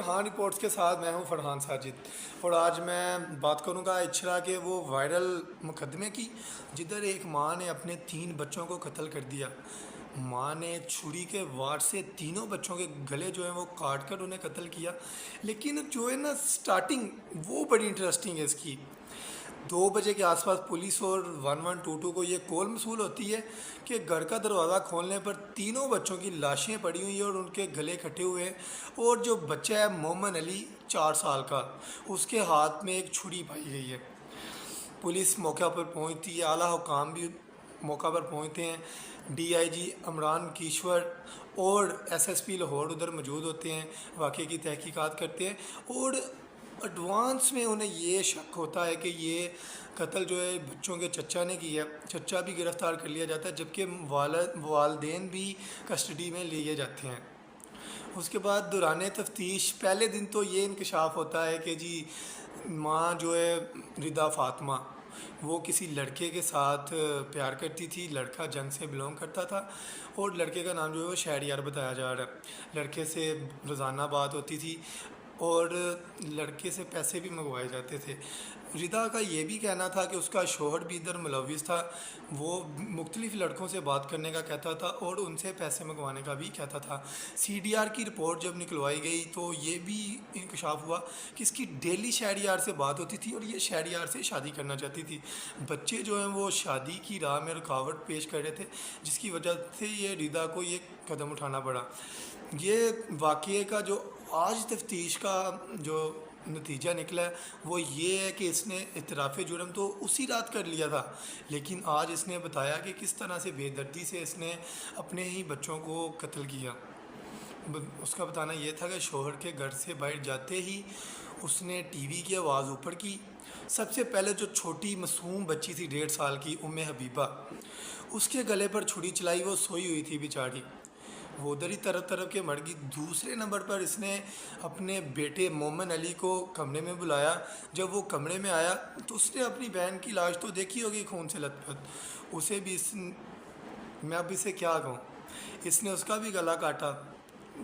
Farhan reports کے ساتھ میں ہوں فرحان ساجد، اور آج میں بات کروں گا اچھرا کے وہ وائرل مقدمے کی، جدھر ایک ماں نے اپنے 3 بچوں کو قتل کر دیا۔ ماں نے چھری کے وار سے تینوں بچوں کے گلے جو ہیں وہ کاٹ کر انہیں قتل کیا۔ لیکن جو ہے نا سٹارٹنگ وہ بڑی انٹرسٹنگ ہے اس کی۔ 2 بجے کے آس پاس پولیس اور 1122 کو یہ کال موصول ہوتی ہے کہ گھر کا دروازہ کھولنے پر تینوں بچوں کی لاشیں پڑی ہوئی ہیں اور ان کے گلے کٹے ہوئے ہیں، اور جو بچہ ہے مومن علی 4 سال کا، اس کے ہاتھ میں ایک چھری پائی گئی ہے۔ پولیس موقع پر پہنچتی ہے، اعلیٰ حکام بھی موقع پر پہنچتے ہیں، ڈی آئی جی عمران کیشور اور ایس ایس پی لاہور ادھر موجود ہوتے ہیں، واقعے کی تحقیقات کرتے ہیں، اور ایڈوانس میں انہیں یہ شک ہوتا ہے کہ یہ قتل جو ہے بچوں کے چچا نے کیا ہے۔ چچا بھی گرفتار کر لیا جاتا ہے، جبکہ والدین بھی کسٹڈی میں لیے جاتے ہیں۔ اس کے بعد دوران تفتیش پہلے دن تو یہ انکشاف ہوتا ہے کہ جی ماں جو ہے ردا فاطمہ، وہ کسی لڑکے کے ساتھ پیار کرتی تھی، لڑکا جنگ سے بلونگ کرتا تھا، اور لڑکے کا نام جو ہے وہ شہریار بتایا جا رہا ہے۔ لڑکے سے روزانہ بات ہوتی تھی اور لڑکے سے پیسے بھی منگوائے جاتے تھے۔ ردا کا یہ بھی کہنا تھا کہ اس کا شوہر بھی ادھر ملوث تھا، وہ مختلف لڑکوں سے بات کرنے کا کہتا تھا اور ان سے پیسے منگوانے کا بھی کہتا تھا۔ سی ڈی آر کی رپورٹ جب نکلوائی گئی تو یہ بھی انکشاف ہوا کہ اس کی ڈیلی شہریار سے بات ہوتی تھی اور یہ شہریار سے شادی کرنا چاہتی تھی۔ بچے جو ہیں وہ شادی کی راہ میں رکاوٹ پیش کر رہے تھے، جس کی وجہ سے یہ ردا کو یہ قدم اٹھانا پڑا۔ یہ واقعے کا جو آج تفتیش کا جو نتیجہ نکلا ہے وہ یہ ہے کہ اس نے اعتراف جرم تو اسی رات کر لیا تھا، لیکن آج اس نے بتایا کہ کس طرح سے بے دردی سے اس نے اپنے ہی بچوں کو قتل کیا۔ اس کا بتانا یہ تھا کہ شوہر کے گھر سے باہر جاتے ہی اس نے ٹی وی کی آواز اوپر کی۔ سب سے پہلے جو چھوٹی معصوم بچی تھی 1.5 سال کی حبیبہ، اس کے گلے پر چھری چلائی، وہ سوئی ہوئی تھی بیچاری، وہ ادھر ہی طرف طرف کے مر گئی۔ دوسرے نمبر پر اس نے اپنے بیٹے مومن علی کو کمرے میں بلایا۔ جب وہ کمرے میں آیا تو اس نے اپنی بہن کی لاش تو دیکھی ہوگی خون سے لت پت، اسے بھی میں اب اسے کیا کہوں، اس نے اس کا بھی گلا کاٹا۔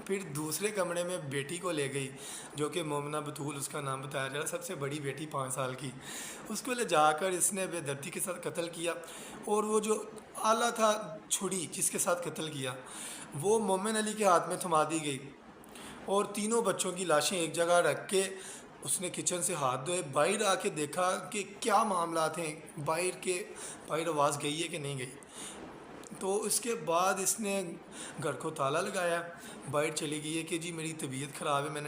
پھر دوسرے کمرے میں بیٹی کو لے گئی، جو کہ مومنہ بطول اس کا نام بتایا جا رہا ہے، سب سے بڑی بیٹی 5 سال کی، اس کو لے جا کر اس نے بے دردی کے ساتھ قتل کیا۔ اور وہ جو آلہ تھا چھری جس کے ساتھ قتل کیا، وہ مومن علی کے ہاتھ میں تھما دی گئی، اور تینوں بچوں کی لاشیں ایک جگہ رکھ کے اس نے کچن سے ہاتھ دھوئے، باہر آ کے دیکھا کہ کیا معاملات ہیں، باہر آواز گئی ہے کہ نہیں گئی۔ تو اس کے بعد اس نے گھر کو تالا لگایا، باہر چلی گئی ہے کہ جی میری طبیعت خراب ہے، میں نے